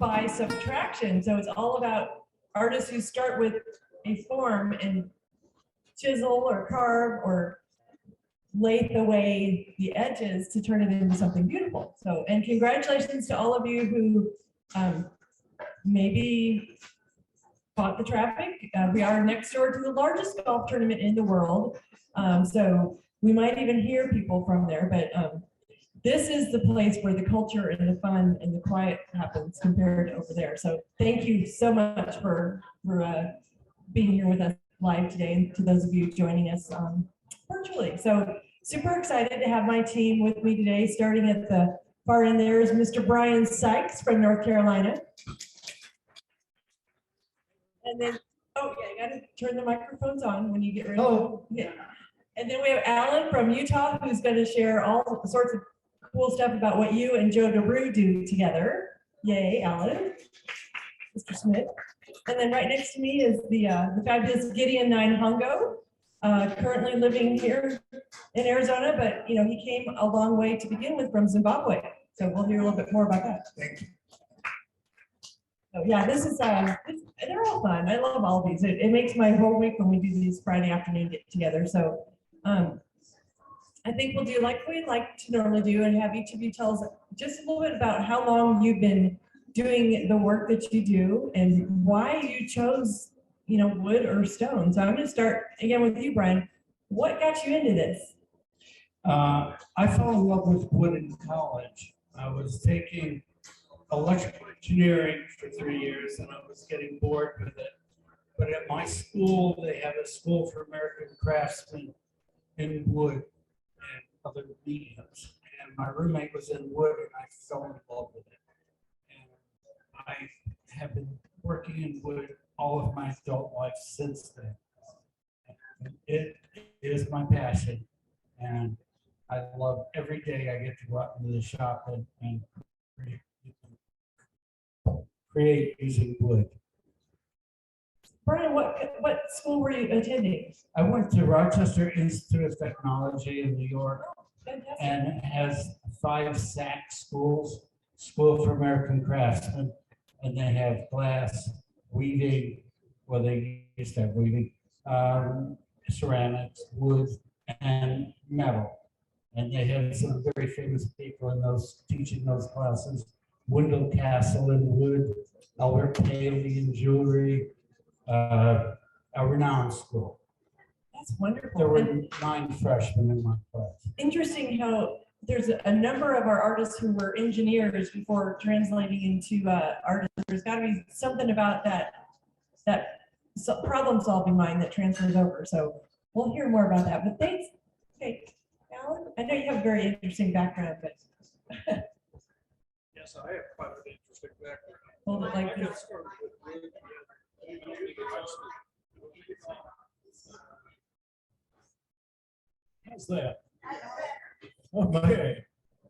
by Subtraction. So it's all about artists who start with a form and chisel or carve or lathe away the edges to turn it into something beautiful. So, and congratulations to all of you who maybe fought the traffic. We are next door to the largest golf tournament in the world. So we might even hear people from there, but this is the place where the culture and the fun and the quiet happens compared to over there. So thank you so much for being here with us live today, and to those of you joining us virtually. So super excited to have my team with me today. Starting at the far end there is Mr. Brian Sykes from North Carolina. And then, oh yeah, you gotta turn the microphones on when you get ready. Oh. Yeah. And then we have Alan from Utah, who's gonna share all sorts of cool stuff about what you and Joe DeRue do together. Yay, Alan. Mr. Smith. And then right next to me is the fabulous Gideon Nine Hongo, currently living here in Arizona, but you know, he came a long way to begin with from Zimbabwe. So we'll hear a little bit more about that. Thank you. So yeah, this is they're all fun. I love all of these. It makes my whole week when we do these Friday afternoon get together. So I think we'll do like we like to normally do, and have each of you tell us just a little bit about how long you've been doing the work that you do and why you chose, you know, wood or stone. So I'm going to start again with you, Brian. What got you into this? I fell in love with wood in college. I was taking electrical engineering for 3 years, and I was getting bored with it. But at my school, they have a school for American craftsmen in wood and other mediums. And my roommate was in wood, and I fell in love with it. And I have been working in wood all of my adult life since then. And it is my passion, and I love every day I get to go out into the shop and create using wood. Brian, what school were you attending? I went to Rochester Institute of Technology in New York, Fantastic. and it has 5 SAC schools, School for American Craftsmen, and they have glass, weaving, well, they used to have weaving, ceramics, wood, and metal. And they have some very famous people in those teaching those classes. Wendell Castle in wood, Albert Paley in jewelry, a renowned school. That's wonderful. There were 9 freshmen in my class. Interesting how there's a number of our artists who were engineers before translating into artists. There's got to be something about that problem-solving mind that transfers over. So we'll hear more about that. But thanks. Okay, Alan, I know you have a very interesting background, but yes, I have quite an interesting background. hold it like I got this. started with wood in how's that? Okay.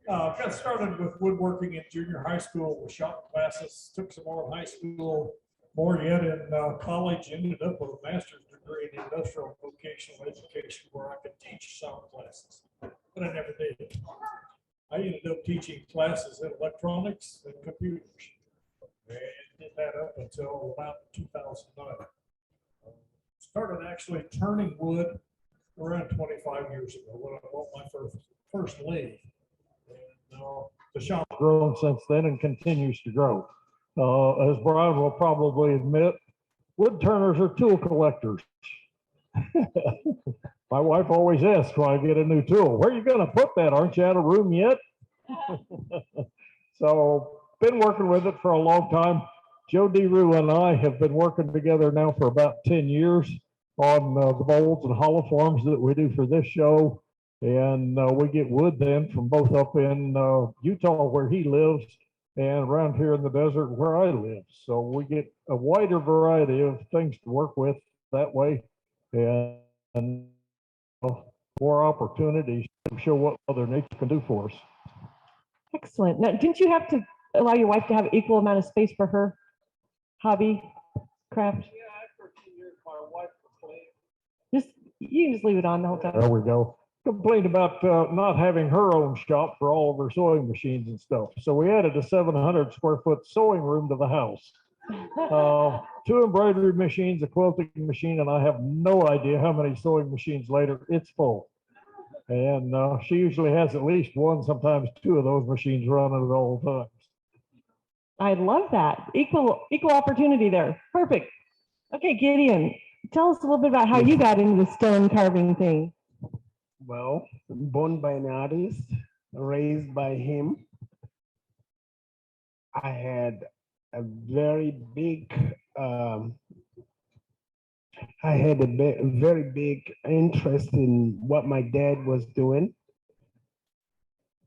Got started with woodworking in junior high school with shop classes, took some more in high school, more yet in college, ended up with a master's degree in industrial vocational education where I could teach sound classes, but I never did. I ended up teaching classes in electronics and computers, and did that up until about 2009. Started actually turning wood around 25 years ago when I bought my first lathe. And the shop grown since then and continues to grow. As Brian will probably admit, wood turners are tool collectors. My wife always asks when I get a new tool, where are you going to put that? Aren't you out of room yet? So, been working with it for a long time. Joe DeRue and I have been working together now for about 10 years on the molds and hollow forms that we do for this show. And we get wood then from both up in Utah where he lives and around here in the desert where I live. So we get a wider variety of things to work with that way, and more opportunities to show what Mother Nature can do for us. Excellent. Now, didn't you have to allow your wife to have equal amount of space for her hobby, craft? Yeah, after 2 years, my wife complained. You can just leave it on the whole time. There we go. complained about not having her own shop for all of her sewing machines and stuff. So we added a 700 square foot sewing room to the house. Two embroidery machines, a quilting machine, and I have no idea how many sewing machines later. It's full. And she usually has at least one, sometimes two of those machines running at all times. I love that. Equal opportunity there. Perfect. Okay, Gideon, tell us a little bit about how you got into the stone carving thing. Well, born by an artist, raised by him. I had a very big, very big interest in what my dad was doing.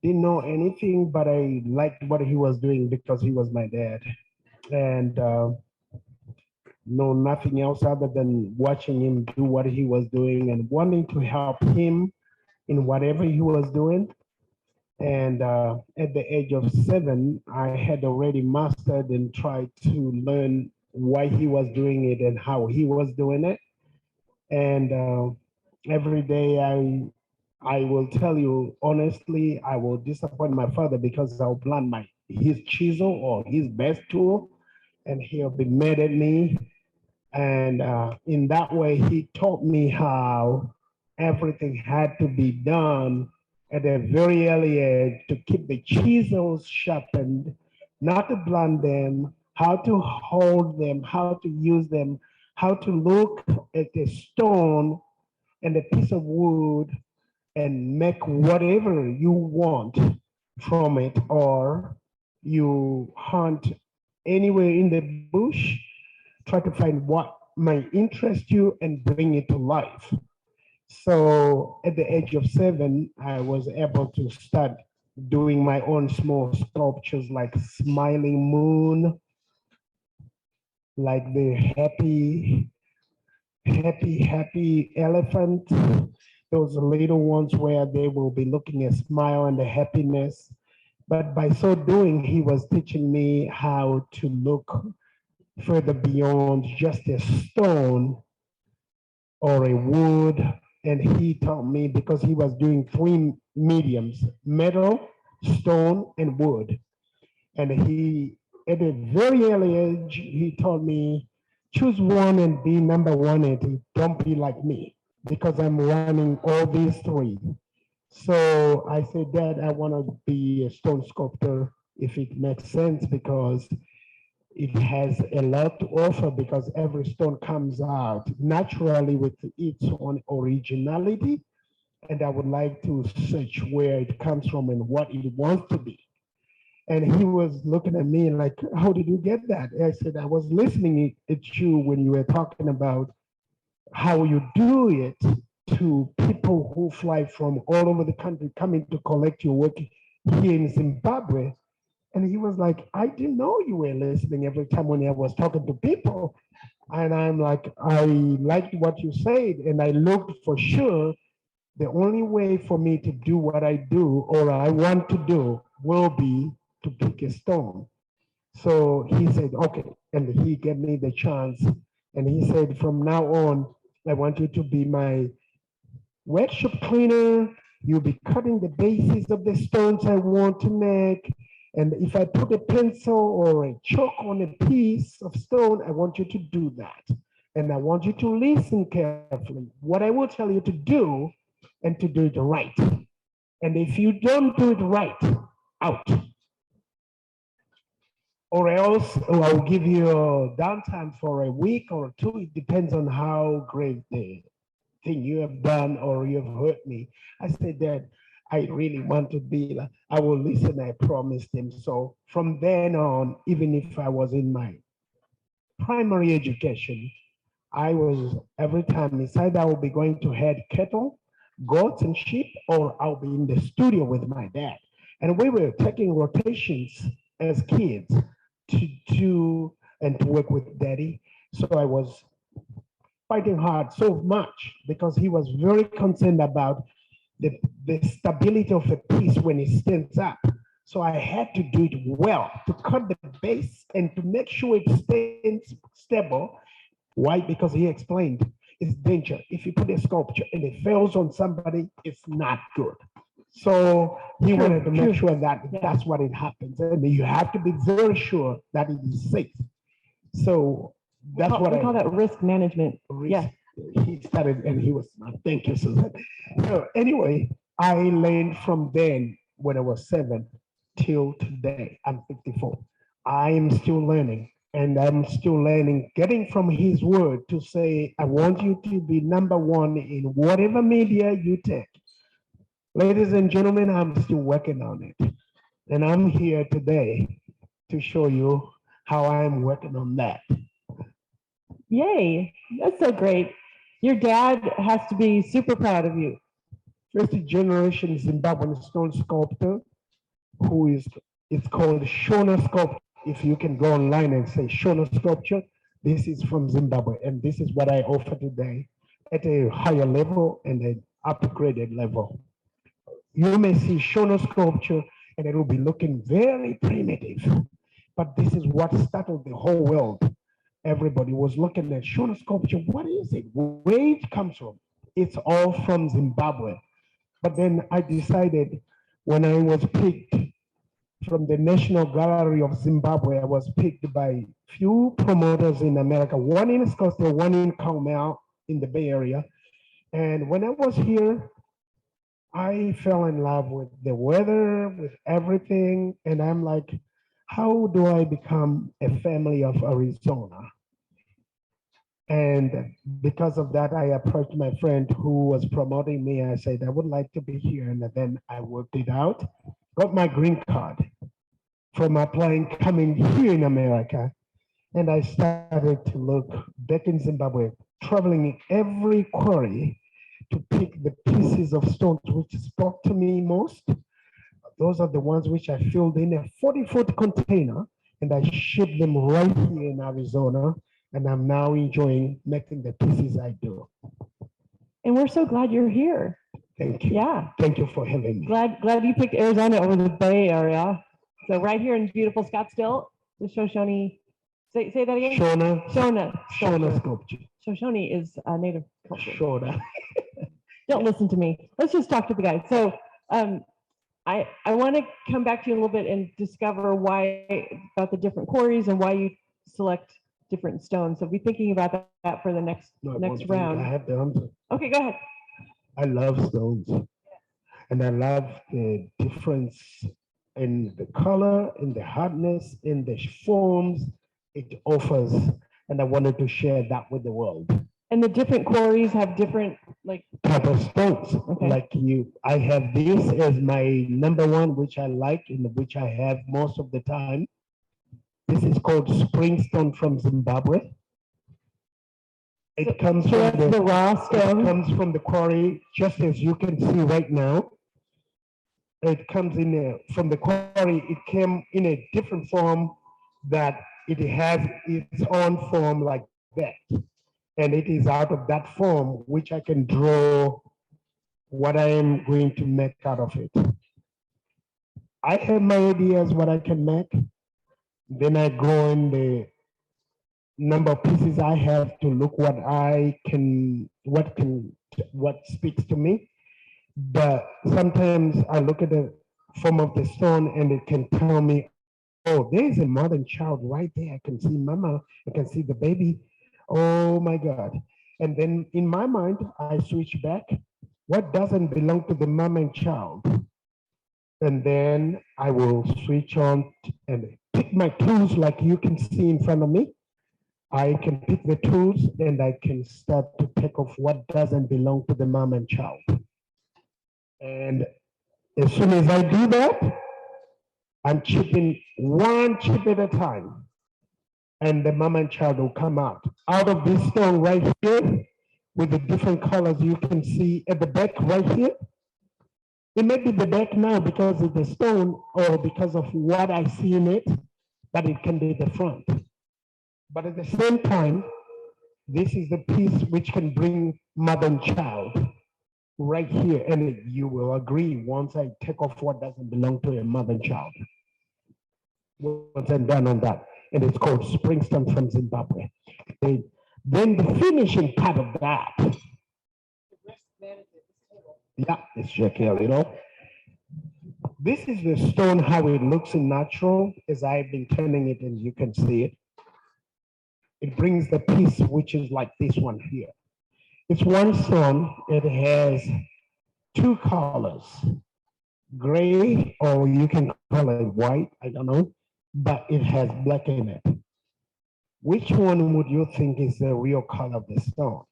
Didn't know anything, but I liked what he was doing because he was my dad. And know nothing else other than watching him do what he was doing and wanting to help him in whatever he was doing. And at the age of 7, I had already mastered and tried to learn why he was doing it and how he was doing it. And every day I will tell you honestly, I will disappoint my father because I'll blunt his chisel or his best tool, and he'll be mad at me. And in that way, he taught me how everything had to be done at a very early age to keep the chisels sharpened, not to blunt them, how to hold them, how to use them, how to look at a stone and a piece of wood and make whatever you want from it, or you hunt anywhere in the bush, try to find what might interest you and bring it to life. So at the age of 7, I was able to start doing my own small sculptures like smiling moon, like the happy elephant, those little ones where they will be looking a smile and the happiness. But by so doing, he was teaching me how to look further beyond just a stone or a wood. And he taught me because he was doing 3 mediums: metal, stone, and wood. And he, at a very early age, he told me, choose one and be number 180. Don't be like me because I'm running all these 3. So I said, Dad, I want to be a stone sculptor if it makes sense, because it has a lot to offer, because every stone comes out naturally with its own originality. And I would like to search where it comes from and what it wants to be. And he was looking at me like, how did you get that? And I said, I was listening at you when you were talking about how you do it to people who fly from all over the country coming to collect your work here in Zimbabwe. And he was like, I didn't know you were listening every time when I was talking to people. And I'm like, I liked what you said. And I looked for sure the only way for me to do what I do or I want to do will be to pick a stone. So he said, okay. And he gave me the chance. And he said, from now on, I want you to be my workshop cleaner. You'll be cutting the bases of the stones I want to make. And if I put a pencil or a chalk on a piece of stone, I want you to do that. And I want you to listen carefully. What I will tell you to do and to do it right. And if you don't do it right, out. Or else I'll give you a downtime for a week or 2. It depends on how great the thing you have done or you have hurt me. I said that I really want to be like, I will listen, I promised him. So from then on, even if I was in my primary education, I was, every time, it's either I will be going to head cattle, goats and sheep, or I'll be in the studio with my dad. And we were taking rotations as kids to do and to work with daddy. So I was fighting hard so much because he was very concerned about the stability of a piece when it stands up. So I had to do it well, to cut the base and to make sure it stays stable. Why? Because he explained, it's danger. If you put a sculpture and it fails on somebody, it's not good. So he True, wanted to make true. sure that Yeah. that's what it happens. And you have to be very sure that it is safe. So that's what We I call that risk management. Yeah. he started and he was, thank you, Susan. So anyway, I learned from then when I was 7 till today. I'm 54. I am still learning and I'm still learning, getting from his word to say, I want you to be number one in whatever media you take. Ladies and gentlemen, I'm still working on it. And I'm here today to show you how I'm working on that. Yay. That's so great. Your dad has to be super proud of you. First generation Zimbabwean stone sculptor who is, it's called Shona Sculpture. If you can go online and say Shona Sculpture, this is from Zimbabwe. And this is what I offer today at a higher level and an upgraded level. You may see Shona Sculpture and it will be looking very primitive, but this is what startled the whole world. Everybody was looking at Shona Sculpture. What is it? Where it comes from? It's all from Zimbabwe. But then I decided when I was picked from the National Gallery of Zimbabwe, I was picked by few promoters in America, one in Scottsdale, one in Carmel in the Bay Area. And when I was here, I fell in love with the weather, with everything. And I'm like, how do I become a family of Arizona? And because of that, I approached my friend who was promoting me. I said, I would like to be here. And then I worked it out, got my green card from applying, coming here in America. And I started to look back in Zimbabwe, traveling in every quarry to pick the pieces of stones which spoke to me most. Those are the ones which I filled in a 40-foot container and I shipped them right here in Arizona. And I'm now enjoying making the pieces I do. And we're so glad you're here. Thank you. Yeah. Thank you for having me. Glad you picked Arizona over the Bay Area. So right here in beautiful Scottsdale, the Shoshone, say that again? Shona Sculpture. Shoshone is a native culture. Shona. Don't listen to me. Let's just talk to the guy. So I want to come back to you a little bit and discover why about the different quarries and why you select different stones. So be thinking about that for the next round. I have the answer. Okay, go ahead. I love stones. And I love the difference in the color, in the hardness, in the forms it offers. And I wanted to share that with the world. And the different quarries have different type of stones. Okay. Like I have this as my number one, which I like and which I have most of the time. This is called springstone from Zimbabwe. It comes from the raw stone. It comes from the quarry, just as you can see right now. It comes from the quarry. It came in a different form that it has its own form like that. And it is out of that form which I can draw what I am going to make out of it. I have my ideas what I can make. Then I go in the number of pieces I have to look what speaks to me. But sometimes I look at the form of the stone and it can tell me, oh, there's a modern child right there. I can see mama, I can see the baby. Oh my God. And then in my mind, I switch back. What doesn't belong to the mom and child? And then I will switch on and pick my tools like you can see in front of me. I can pick the tools and I can start to take off what doesn't belong to the mom and child. And as soon as I do that, I'm chipping one chip at a time. And the mom and child will come out. Out of this stone right here, with the different colors you can see at the back right here. It may be the back now because of the stone or because of what I see in it, but it can be the front. But at the same time, this is the piece which can bring mother and child right here. And you will agree once I take off what doesn't belong to a mother and child. Once I'm done on that. And it's called Springstone from Zimbabwe. Then the finishing part of that. Yeah, it's check here, you know. This is the stone, how it looks in natural, as I've been turning it, as you can see it. It brings the piece, which is like this one here. It's one stone, it has two colors, gray, or you can call it white, I don't know, but it has black in it. Which one would you think is the real color of the stone?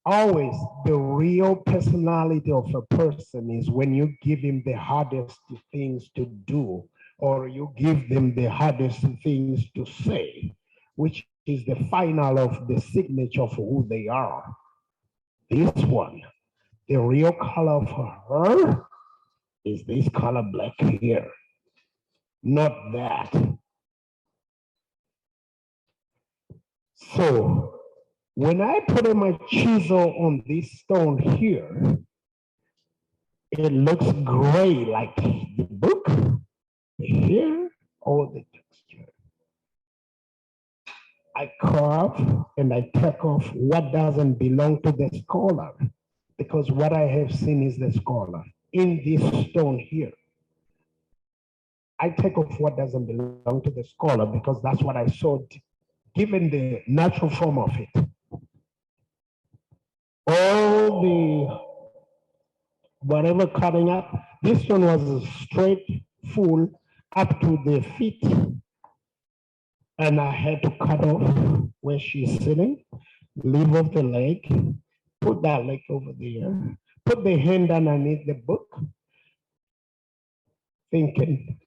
Always the real personality of a person is when you give him the hardest things to do, or you give them the hardest things to say, which is the final of the signature of who they are. This one, the real color for her is this color black here, not that. So when I put my chisel on this stone here, it looks gray like the book, here, or the texture. I carve and I take off what doesn't belong to the scholar, because what I have seen is the scholar in this stone here. I take off what doesn't belong to the scholar because that's what I saw, given the natural form of it. All the whatever cutting up, this one was straight, full, up to the feet. And I had to cut off where she's sitting, leave off the leg, put that leg over there, put the hand underneath the book, thinking,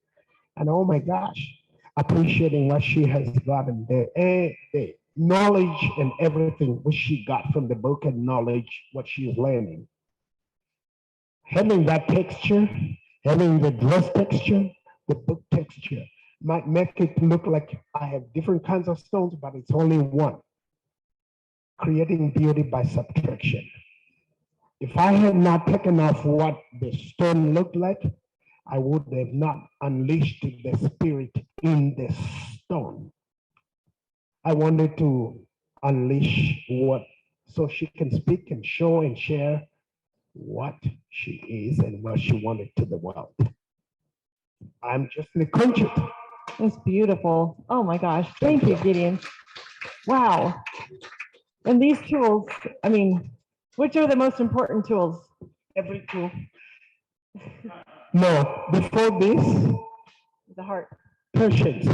and oh my gosh, appreciating what she has gotten there, and the knowledge and everything which she got from the book and knowledge what she's learning. Having that texture, having the dress texture, the book texture, might make it look like I have different kinds of stones, but it's only one. Creating beauty by subtraction. If I had not taken off what the stone looked like, I would have not unleashed the spirit in the stone. I wanted to unleash what, so she can speak and show and share what she is and what she wanted to the world. I'm just the conduit. It's beautiful. Oh my gosh. Thank you, Gideon. Wow. And these tools, I mean, which are the most important tools? Every tool. No, before this, The heart. patience.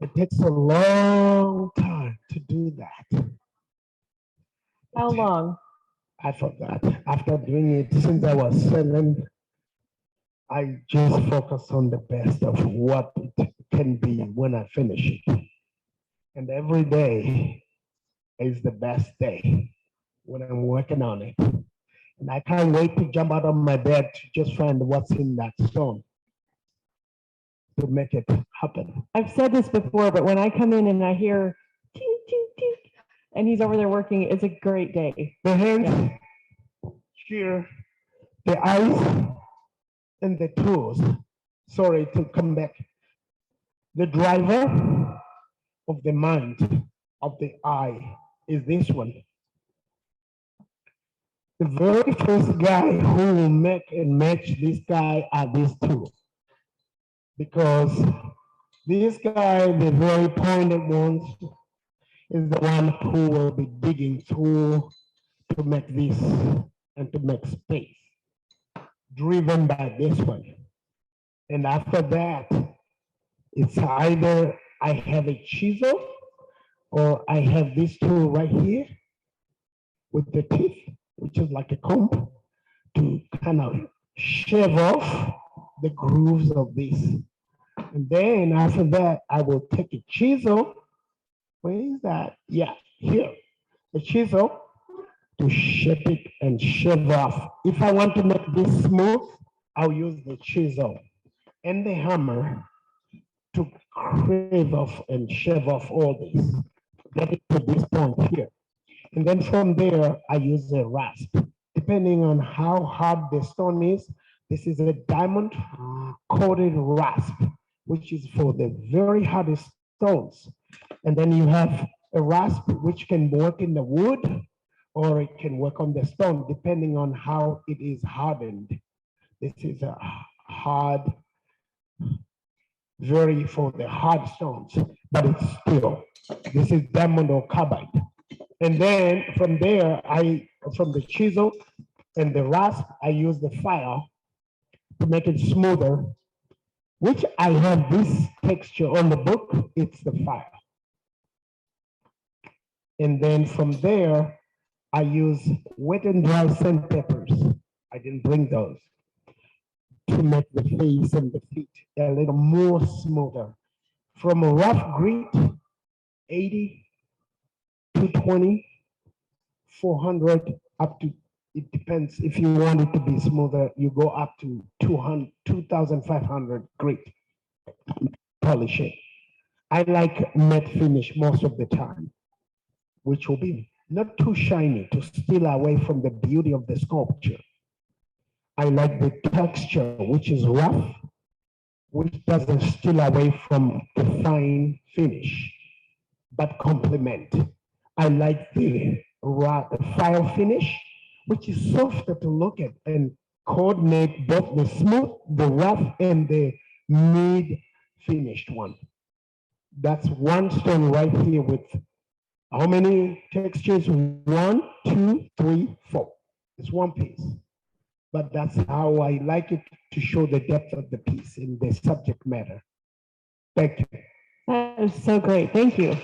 It takes a long time to do that. How long? I forgot. After doing it since I was 7, I just focus on the best of what it can be when I finish it. And every day is the best day when I'm working on it. And I can't wait to jump out of my bed to just find what's in that stone to make it happen. I've said this before, but when I come in and I hear tink, tink, tink, and he's over there working, it's a great day. The hands, here, the eyes, and the toes. Sorry to come back. The driver of the mind, of the eye, is this one. The very first guy who will make and match this guy are these two. Because this guy, the very pointed ones, is the one who will be digging through to make this and to make space, driven by this one. And after that, it's either I have a chisel or I have this tool right here with the teeth, which is like a comb, to kind of shave off the grooves of this. And then after that, I will take a chisel. Where is that? Yeah, here. The chisel to shape it and shave off. If I want to make this smooth, I'll use the chisel and the hammer to crave off and shave off all this. Get it to this point here. And then from there, I use a rasp. Depending on how hard the stone is, this is a diamond coated rasp, which is for the very hardest stones. And then you have a rasp which can work in the wood or it can work on the stone, depending on how it is hardened. This is a hard, very for the hard stones, but it's steel. This is diamond or carbide. And then from there, from the chisel and the rasp, I use the file to make it smoother, which I have this texture on the book, it's the file. And then from there, I use wet and dry sandpapers. I didn't bring those to make the face and the feet a little more smoother. From a rough grit, 80, 220, 400, up to, it depends. If you want it to be smoother, you go up to 200, 2,500 grit polish it. I like matte finish most of the time, which will be not too shiny to steal away from the beauty of the sculpture. I like the texture, which is rough, which doesn't steal away from the fine finish, but complement. I like the file finish, which is softer to look at and coordinate both the smooth, the rough, and the mid-finished one. That's one stone right here with how many textures? 1, 2, 3, 4. It's one piece. But that's how I like it to show the depth of the piece in the subject matter. Thank you. That is so great. Thank you.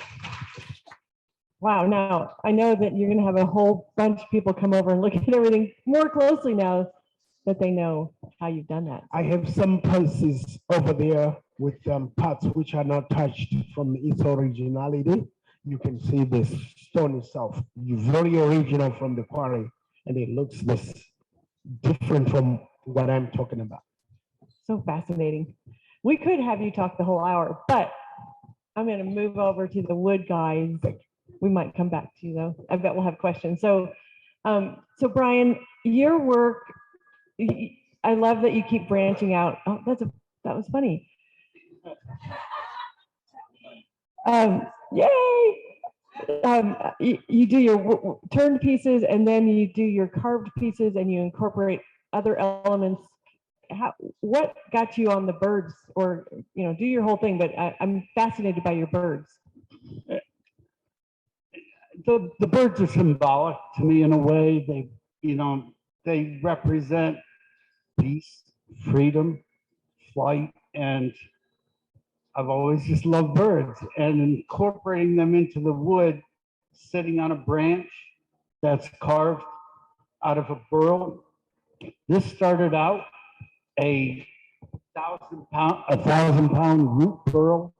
Wow. Now, I know that you're going to have a whole bunch of people come over and look at everything more closely now that they know how you've done that. I have some pieces over there with parts which are not touched from its originality. You can see this stone itself, very original from the quarry, and it looks this different from what I'm talking about. So fascinating. We could have you talk the whole hour, but I'm going to move over to the wood guys. We might come back to you though. I bet we'll have questions. So, so Brian, your work, I love that you keep branching out. Oh, that was funny. Yay! You do your turned pieces and then you do your carved pieces and you incorporate other elements. What got you on the birds, or do your whole thing? But I'm fascinated by your birds. The birds are symbolic to me in a way. They represent peace, freedom, flight, and I've always just loved birds, and incorporating them into the wood, sitting on a branch that's carved out of a burl. This started out a 1,000-pound root burl.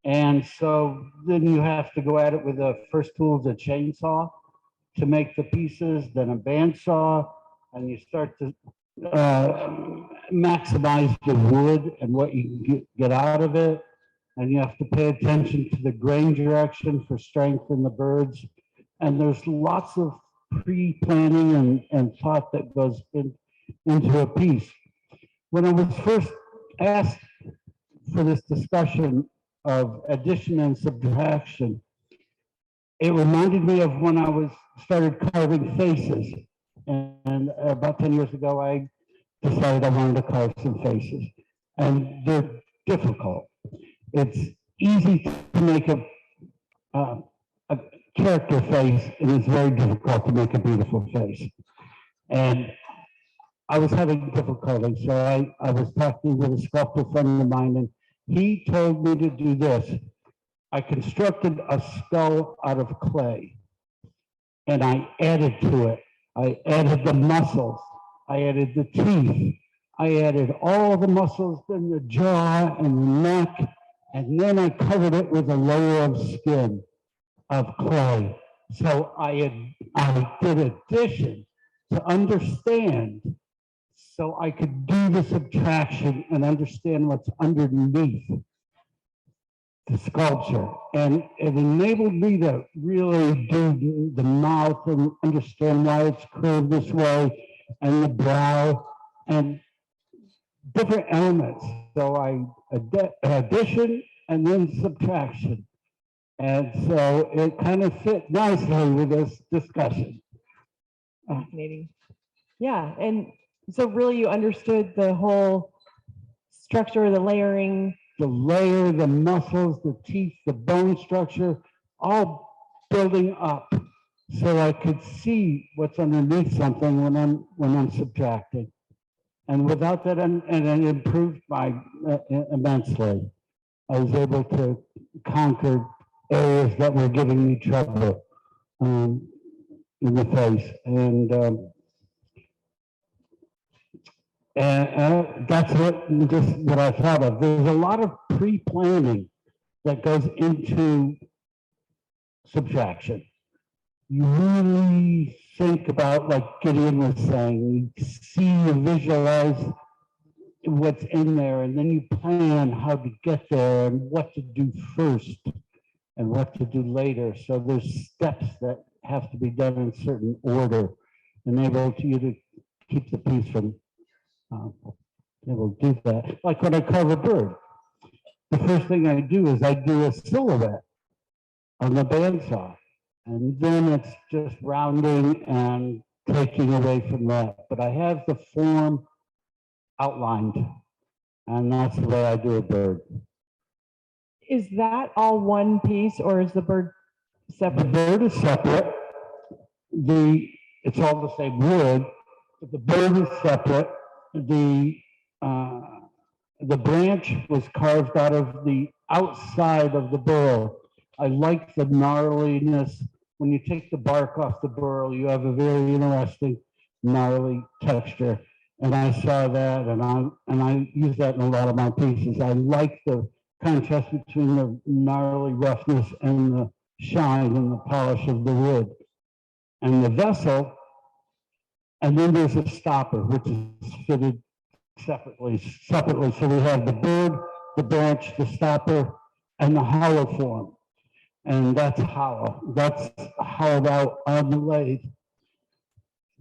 And so then you have to go at it with the first tool is a chainsaw to make the pieces, then a bandsaw, and you start to maximize the wood and what you can get out of it. And you have to pay attention to the grain direction for strength in the birds. And there's lots of pre-planning and thought that goes into a piece. When I was first asked for this discussion of addition and subtraction, it reminded me of when I started carving faces. And about 10 years ago, I decided I wanted to carve some faces. And they're difficult. It's easy to make a character face, and it's very difficult to make a beautiful face. And I was having difficulty, so I was talking with a sculptor friend of mine, and he told me to do this. I constructed a skull out of clay, and I added to it. I added the muscles, I added the teeth, I added all the muscles in the jaw and the neck, and then I covered it with a layer of skin of clay. So I did addition to understand, so I could do the subtraction and understand what's underneath the sculpture. And it enabled me to really do the mouth and understand why it's curved this way, and the brow, and different elements. So I addition and then subtraction. And so it kind of fit nicely with this discussion. Fascinating. Yeah, and so really you understood the whole structure, the layering. The layer, the muscles, the teeth, the bone structure, all building up so I could see what's underneath something when I'm subtracting. And without that, and it improved immensely. I was able to conquer areas that were giving me trouble in the face. And that's what I thought of. There's a lot of pre-planning that goes into subtraction. You really think about, like Gideon was saying, you see, you visualize what's in there, and then you plan how to get there and what to do first and what to do later. So there's steps that have to be done in certain order, enable you to keep the piece from able to do that. Like when I carve a bird, the first thing I do is I do a silhouette on the bandsaw, and then it's just rounding and taking away from that. But I have the form outlined, and that's the way I do a bird. Is that all one piece or is the bird The separate? bird is separate. It's all the same wood, but the bird is separate. The branch was carved out of the outside of the burl. I like the gnarliness. When you take the bark off the burl, you have a very interesting gnarly texture. And I saw that, and I use that in a lot of my pieces. I like the contrast between the gnarly roughness and the shine and the polish of the wood. And the vessel, and then there's a stopper, which is fitted separately. So we have the bird, the branch, the stopper, and the hollow form. And that's hollow. That's hollowed out on the lathe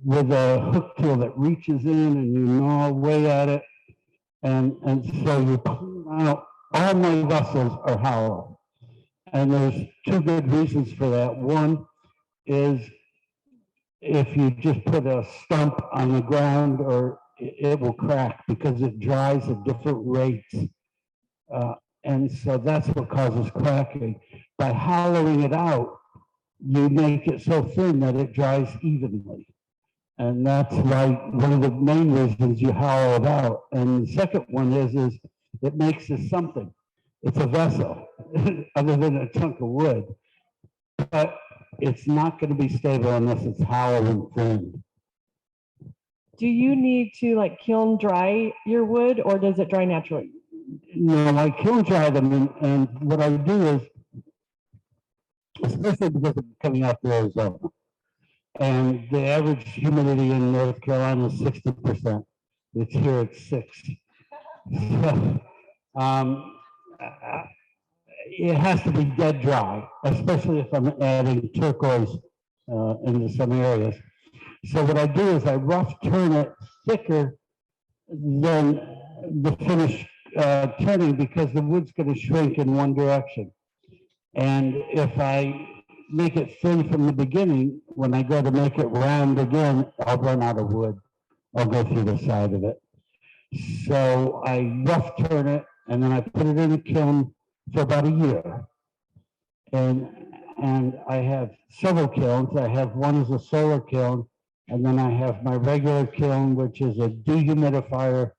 with a hook tool that reaches in and you gnaw away at it. And so you pull out, all my vessels are hollow. And there's two good reasons for that. One is if you just put a stump on the ground, or it will crack because it dries at different rates. And so that's what causes cracking. By hollowing it out, you make it so thin that it dries evenly. And that's why one of the main reasons you hollow it out. And the second one is it makes it something. It's a vessel, other than a chunk of wood. But it's not going to be stable unless it's hollow and thin. Do you need to like kiln dry your wood or does it dry naturally? No, I kiln dry them, and what I do is, especially because I'm coming out to Arizona, and the average humidity in North Carolina is 60%. It's here at 6. So, it has to be dead dry, especially if I'm adding turquoise into some areas. So what I do is I rough turn it thicker than the finished turning, because the wood's going to shrink in one direction. And if I make it thin from the beginning, when I go to make it round again, I'll run out of wood. I'll go through the side of it. So I rough turn it, and then I put it in a kiln for about a year. And I have several kilns. I have one is a solar kiln, and then I have my regular kiln, which is a dehumidifier,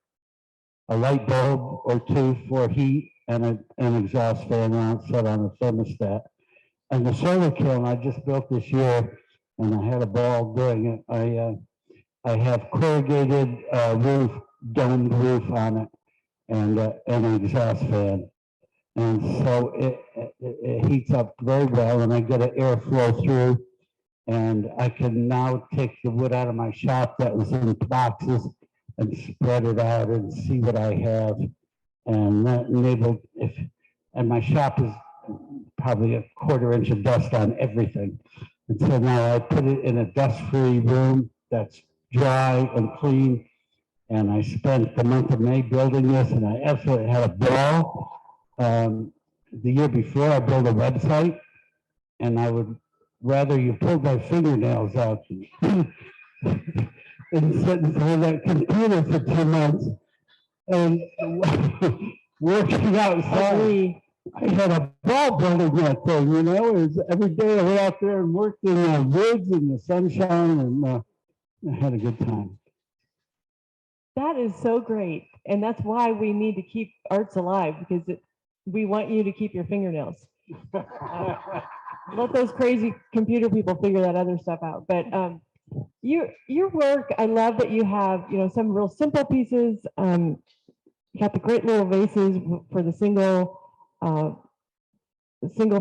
a light bulb or two for heat, and an exhaust fan set on a thermostat. And the solar kiln I just built this year, and I had a ball doing it. I have corrugated roof, domed roof on it, and an exhaust fan. And so it heats up very well, and I get an airflow through, and I can now take the wood out of my shop that was in boxes and spread it out and see what I have. And that enabled, and my shop is probably a 1/4 inch of dust on everything. And so now I put it in a dust-free room that's dry and clean. And I spent the month of May building this, and I absolutely had a ball. The year before, I built a website and I would rather you pulled my fingernails out than sit in front of that computer for 2 months and working outside. Agree. I had a ball building that thing, you know, it was every day I went out there and worked in the woods in the sunshine, and I had a good time. That is so great. And that's why we need to keep arts alive, because we want you to keep your fingernails. Let those crazy computer people figure that other stuff out. But your work, I love that you have, you know, some real simple pieces. You got the great little vases for the single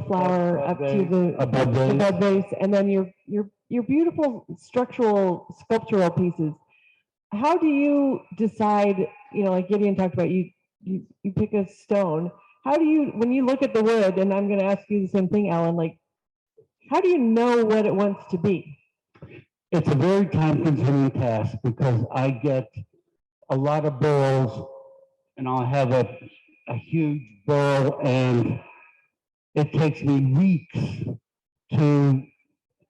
flower up to the bud vase, and then your beautiful sculptural pieces. How do you decide, you know, like Gideon talked about, you pick a stone. How do you, when you look at the wood, and I'm going to ask you the same thing, Alan, like, how do you know what it wants to be? It's a very time-consuming task because I get a lot of burls, and I'll have a huge burl, and it takes me weeks to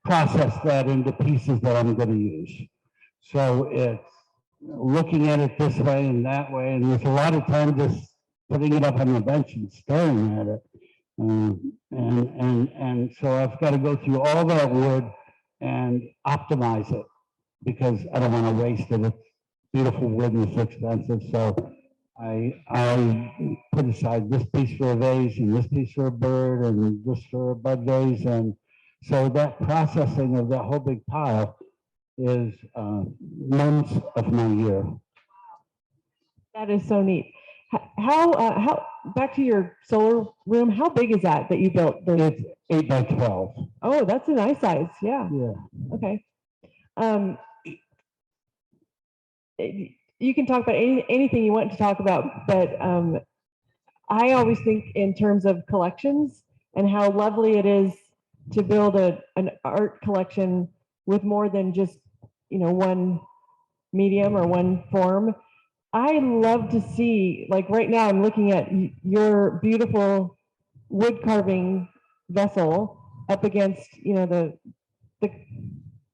process that into pieces that I'm going to use. So it's looking at it this way and that way, and there's a lot of time just putting it up on the bench and staring at it. And so I've got to go through all that wood and optimize it because I don't want to waste it. It's beautiful wood and it's expensive. So I put aside this piece for a vase and this piece for a bird and this for a bud vase. And so that processing of that whole big pile is months of my year. That is so neat. How back to your solar room, how big is that you built? It's 8 by 12. Oh, that's a nice size. Yeah. Yeah. Okay. You can talk about anything you want to talk about, but I always think in terms of collections and how lovely it is to build an art collection with more than just, you know, one medium or one form. I love to see, like right now, I'm looking at your beautiful wood carving vessel up against, you know, the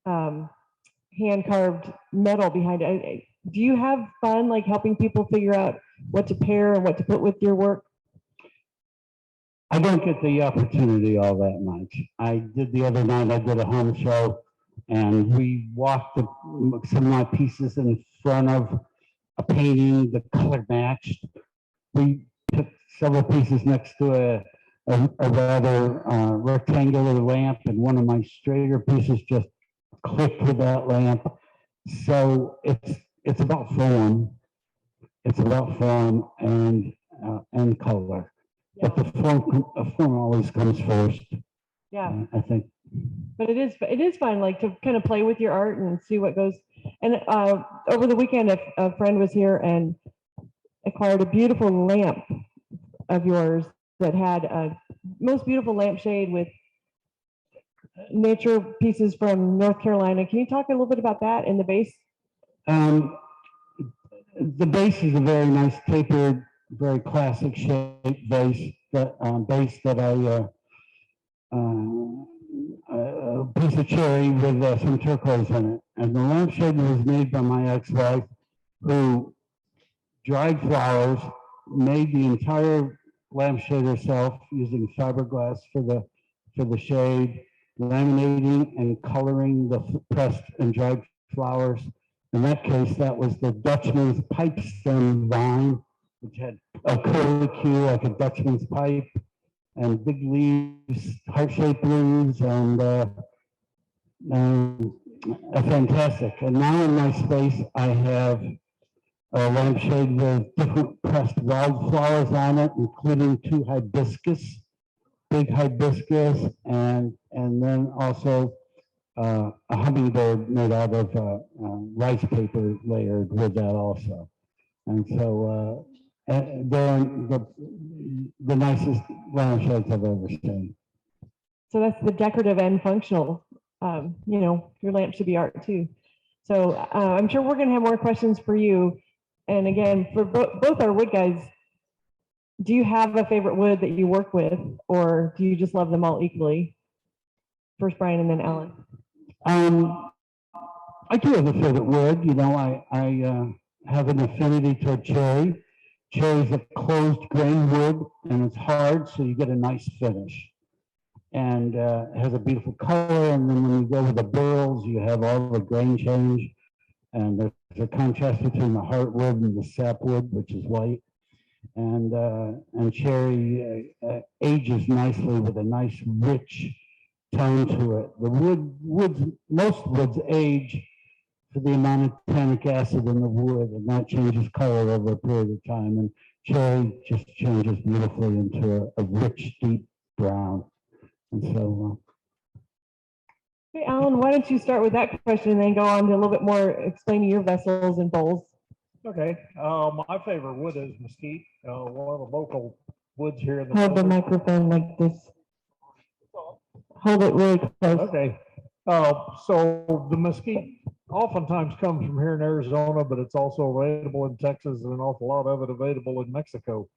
hand carved metal behind it. Do you have fun, like helping people figure out what to pair and what to put with your work? I don't get the opportunity all that much. I did the other night, I did a home show, and we walked some of my pieces in front of a painting, the color matched. We took several pieces next to a rather rectangular lamp, and one of my straighter pieces just clicked with that lamp. So it's about form. It's about form and color. Yeah. But the form always comes first. Yeah. I think. But it is fun, like to kind of play with your art and see what goes. And over the weekend, a friend was here and acquired a beautiful lamp of yours that had a most beautiful lampshade with nature pieces from North Carolina. Can you talk a little bit about that and the base? The base is a very nice tapered, very classic shaped base that I a piece of cherry with some turquoise in it. And the lampshade was made by my ex-wife, who dried flowers, made the entire lampshade herself using fiberglass for the shade, laminating and coloring the pressed and dried flowers. In that case, that was the Dutchman's pipe stem vine, which had a curlicue like a Dutchman's pipe, and big leaves, heart-shaped leaves, and fantastic. And now in my space, I have a lampshade with different pressed wildflowers on it, including 2 hibiscus, big hibiscus, and then also a hummingbird made out of rice paper layered with that also. And so they're the nicest lampshades I've ever seen. So that's the decorative and functional. You know, your lamp should be art too. So I'm sure we're going to have more questions for you. And again, for both our wood guys, do you have a favorite wood that you work with, or do you just love them all equally? First Brian and then Alan. I do have a favorite wood. You know, I have an affinity toward cherry. Cherry is a closed grain wood and it's hard, so you get a nice finish. And it has a beautiful color. And then when you go with the burls, you have all the grain change. And there's a contrast between the heartwood and the sapwood, which is white. And cherry ages nicely with a nice rich tone to it. The most woods age for the amount of tannic acid in the wood, and that changes color over a period of time. And cherry just changes beautifully into a rich, deep brown. And so, Hey, Alan, why don't you start with that question and then go on to a little bit more explaining your vessels and bowls? Okay, my favorite wood is mesquite, one of the local woods here in the. Hold the desert. microphone like this. Hold it really close. Okay, so the mesquite oftentimes comes from here in Arizona, but it's also available in Texas and an awful lot of it available in Mexico.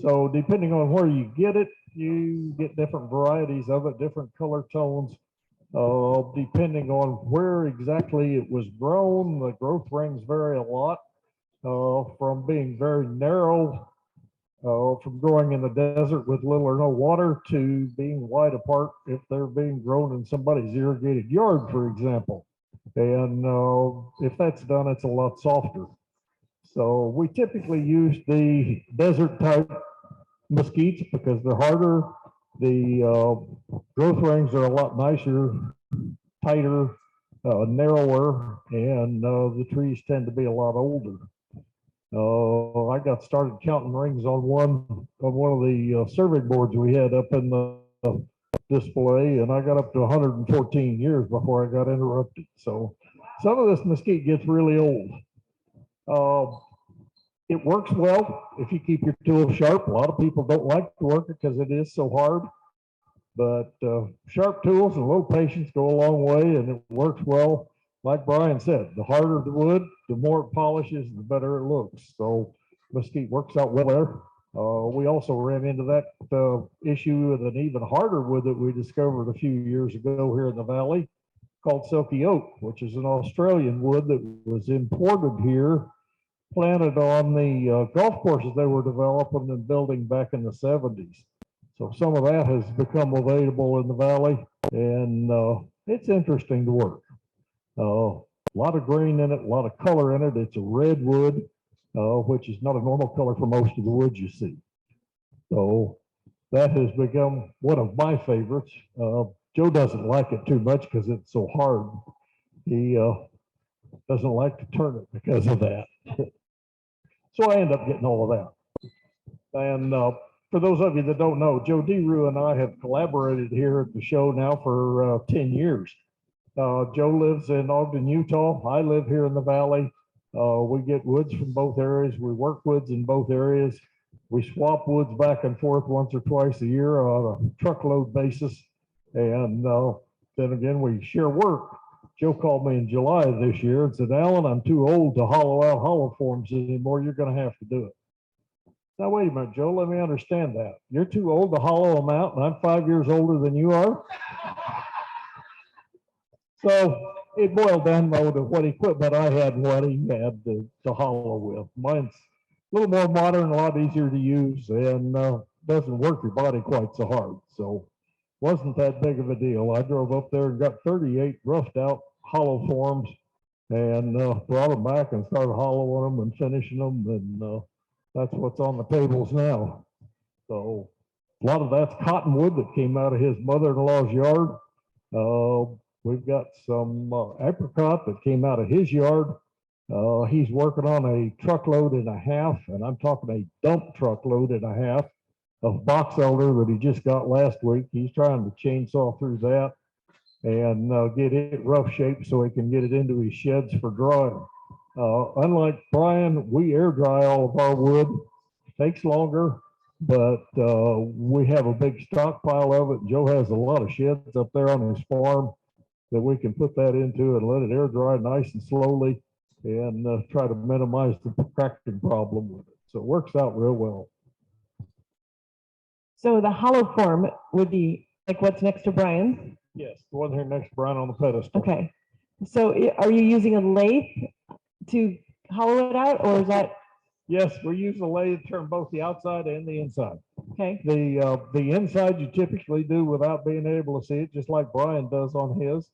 So depending on where you get it, you get different varieties of it, different color tones. Depending on where exactly it was grown, the growth rings vary a lot. From being very narrow, from growing in the desert with little or no water, to being wide apart if they're being grown in somebody's irrigated yard, for example. And if that's done, it's a lot softer. So we typically use the desert type mesquites because they're harder. The growth rings are a lot nicer, tighter, narrower, and the trees tend to be a lot older. I got started counting rings on one of the survey boards we had up in the display, and I got up to 114 years before I got interrupted. So some of this mesquite gets really old. It works well if you keep your tools sharp. A lot of people don't like to work it because it is so hard, but sharp tools and a little patience go a long way, and it works well. Like Brian said, the harder the wood, the more it polishes, the better it looks. So mesquite works out well there. We also ran into that issue with an even harder wood that we discovered a few years ago here in the valley called silky oak, which is an Australian wood that was imported here, planted on the golf courses they were developing and building back in the 70s. So some of that has become available in the valley, and it's interesting to work. A lot of green in it, a lot of color in it. It's a red wood, which is not a normal color for most of the woods you see. So that has become one of my favorites. Joe doesn't like it too much because it's so hard. He doesn't like to turn it because of that. So I end up getting all of that. And for those of you that don't know, Joe DeRue and I have collaborated here at the show now for 10 years. Joe lives in Ogden, Utah. I live here in the valley. We get woods from both areas. We work woods in both areas. We swap woods back and forth once or twice a year on a truckload basis. And then again, we share work. Joe called me in July of this year and said, Alan, I'm too old to hollow out hollow forms anymore. You're going to have to do it. Now, wait a minute, Joe, let me understand that. You're too old to hollow them out, and I'm 5 years older than you are. So it boiled down though to what equipment I had and what he had to hollow with. Mine's a little more modern, a lot easier to use, and doesn't work your body quite so hard. So wasn't that big of a deal. I drove up there and got 38 roughed out hollow forms and brought them back and started hollowing them and finishing them. And that's what's on the tables now. So a lot of that's cottonwood that came out of his mother-in-law's yard. We've got some apricot that came out of his yard. He's working on a truckload and a half, and I'm talking a dump truckload and a half of box elder that he just got last week. He's trying to chainsaw through that and get it rough shaped so he can get it into his sheds for drying. Unlike Brian, we air dry all of our wood. Takes longer, but we have a big stockpile of it. Joe has a lot of sheds up there on his farm that we can put that into and let it air dry nice and slowly and try to minimize the cracking problem with it. So it works out real well. So the hollow form would be like what's next to Brian's? Yes, the one here next to Brian on the pedestal. Okay. So are you using a lathe to hollow it out, or is that, Yes, we use a lathe to turn both the outside and the inside. okay? The inside you typically do without being able to see it, just like Brian does on his.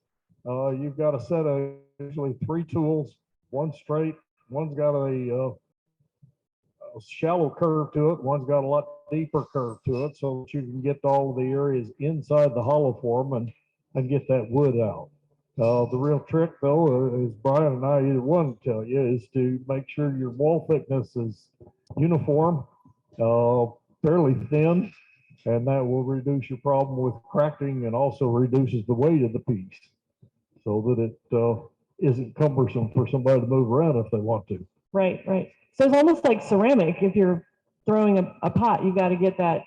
You've got a set of usually 3 tools, one straight, one's got a shallow curve to it, one's got a lot deeper curve to it, so that you can get all the areas inside the hollow form and get that wood out. The real trick though, as Brian and I either one tell you, is to make sure your wall thickness is uniform, fairly thin, and that will reduce your problem with cracking and also reduces the weight of the piece so that it isn't cumbersome for somebody to move around if they want to. Right, right. So it's almost like ceramic. If you're throwing a pot, you got to get that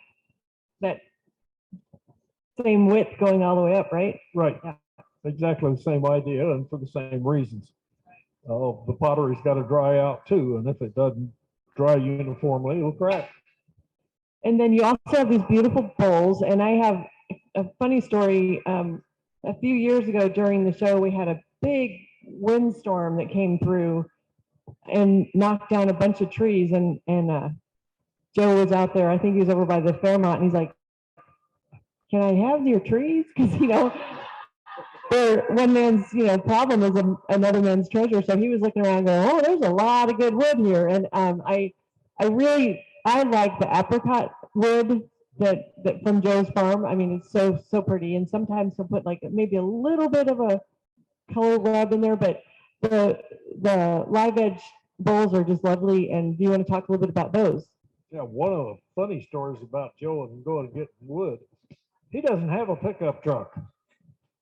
same width going all the way up, right? Right. Yeah. Exactly the same idea and for the same reasons. The pottery's got to dry out too, and if it doesn't dry uniformly, it'll crack. And then you also have these beautiful bowls. And I have a funny story. A few years ago during the show, we had a big windstorm that came through and knocked down a bunch of trees. And Joe was out there. I think he was over by the Fairmont, and he's like, "Can I have your trees?" Because one man's problem is another man's treasure. So he was looking around going, "Oh, there's a lot of good wood here." And I like the apricot wood that from Joe's farm. I mean, it's so pretty. And sometimes he'll put like maybe a little bit of a color rub in there, but the live edge bowls are just lovely. And do you want to talk a little bit about those? Yeah, one of the funny stories about Joe and going and getting wood, he doesn't have a pickup truck.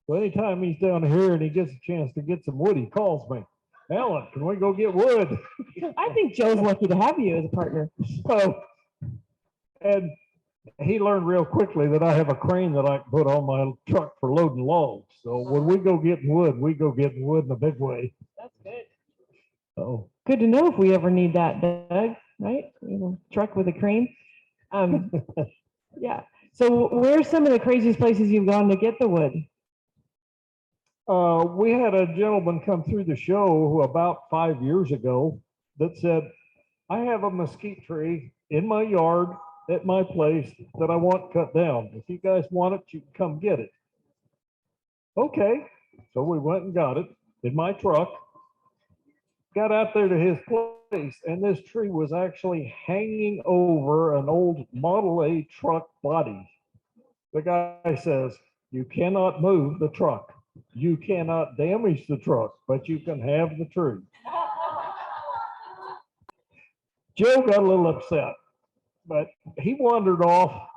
So anytime he's down here and he gets a chance to get some wood, he calls me. "Alan, can we go get wood?" I think Joe's lucky to have you as a partner. So, and he learned real quickly that I have a crane that I can put on my truck for loading logs. So when we go getting wood, we go getting wood in a big way. That's good. So Good to know if we ever need that, Doug, right? Truck with a crane. Yeah. So where's some of the craziest places you've gone to get the wood? we had a gentleman come through the show about 5 years ago that said, "I have a mesquite tree in my yard at my place that I want cut down. If you guys want it, you can come get it." Okay, so we went and got it in my truck, got out there to his place, and this tree was actually hanging over an old Model A truck body. The guy says, "You cannot move the truck. You cannot damage the truck, but you can have the tree." Joe got a little upset, but he wandered off,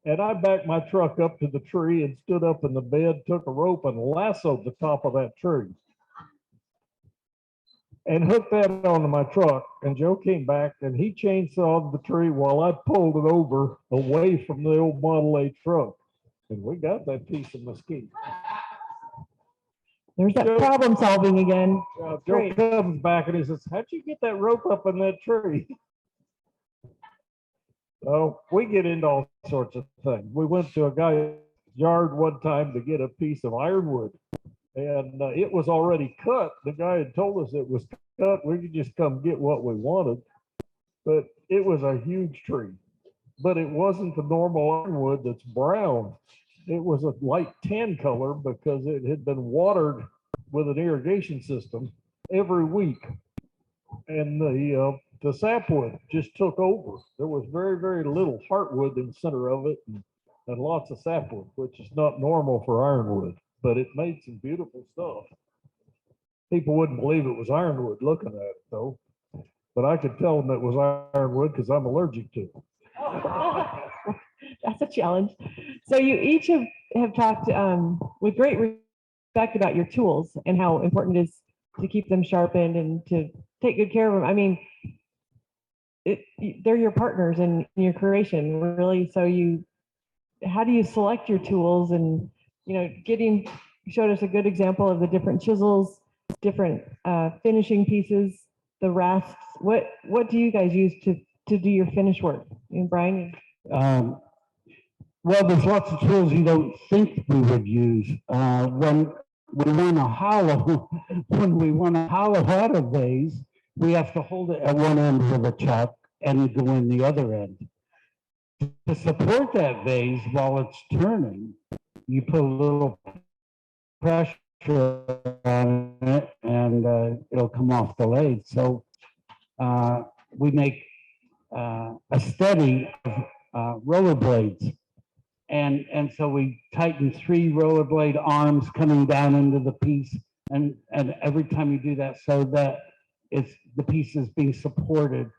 and I backed my truck up to the tree and stood up in the bed, took a rope and lassoed the top of that tree and hooked that onto my truck. And Joe came back and he chainsawed the tree while I pulled it over away from the old Model A truck. And we got that piece of mesquite. There's that problem solving again. Joe Great. comes back and he says, "How'd you get that rope up in that tree?" So we get into all sorts of things. We went to a guy's yard one time to get a piece of ironwood, and it was already cut. The guy had told us it was cut. We could just come get what we wanted, but it was a huge tree. But it wasn't the normal ironwood that's brown. It was a light tan color because it had been watered with an irrigation system every week. And the sapwood just took over. There was very, very little heartwood in the center of it and lots of sapwood, which is not normal for ironwood, but it made some beautiful stuff. People wouldn't believe it was ironwood looking at it though, but I could tell them it was ironwood because I'm allergic to it. That's a challenge. So you each have talked with great respect about your tools and how important it is to keep them sharpened and to take good care of them. I mean, they're your partners in your creation, really. So how do you select your tools? And you showed us a good example of the different chisels, different finishing pieces, the rasps. What do you guys use to do your finish work? And Brian? Well, there's lots of tools you don't think we would use. When we want to hollow, when we want to hollow out a vase, we have to hold it at one end with a chuck and go in the other end. To support that vase while it's turning, you put a little pressure on it and it'll come off the lathe. So we make a steady of rollerblades. And so we tighten 3 rollerblade arms coming down into the piece. And every time you do that, so that the piece is being supported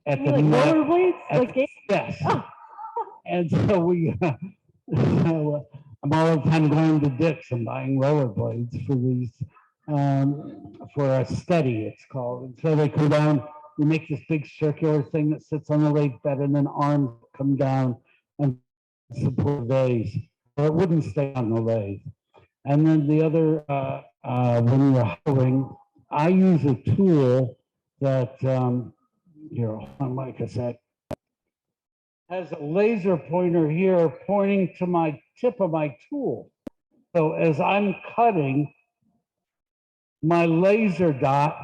at You the mean like neck. rollerblades? At- Like Yes. Oh. And so I'm all the time going to Dick's and buying rollerblades for these, for a steady, it's called. And so they come down, we make this big circular thing that sits on the lathe bed, and then arms come down and support the vase. Or it wouldn't stay on the lathe. And then the other, when you're hollowing, I use a tool that, here, hold on, like I said, has a laser pointer here pointing to my tip of my tool. So as I'm cutting, my laser dot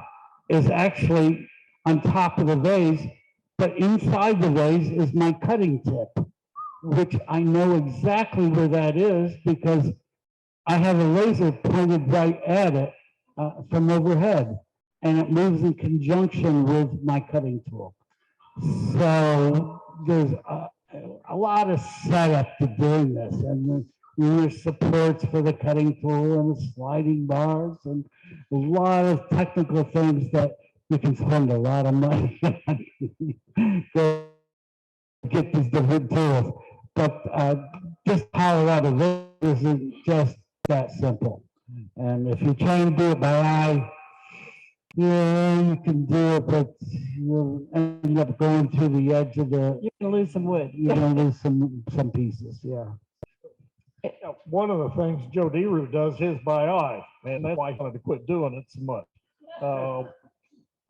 is actually on top of the vase, but inside the vase is my cutting tip, which I know exactly where that is because I have a laser pointed right at it from overhead, and it moves in conjunction with my cutting tool. So there's a lot of setup to doing this, and there's supports for the cutting tool and the sliding bars, and a lot of technical things that you can spend a lot of money on to get these different tools. But just how a lot of this isn't just that simple. And if you're trying to do it by eye, yeah, you can do it, but you'll end up going through the edge of the. you're gonna lose some wood. You're gonna lose some pieces, yeah. One of the things Joe Deru does his by eye, and that's why I wanted to quit doing it so much.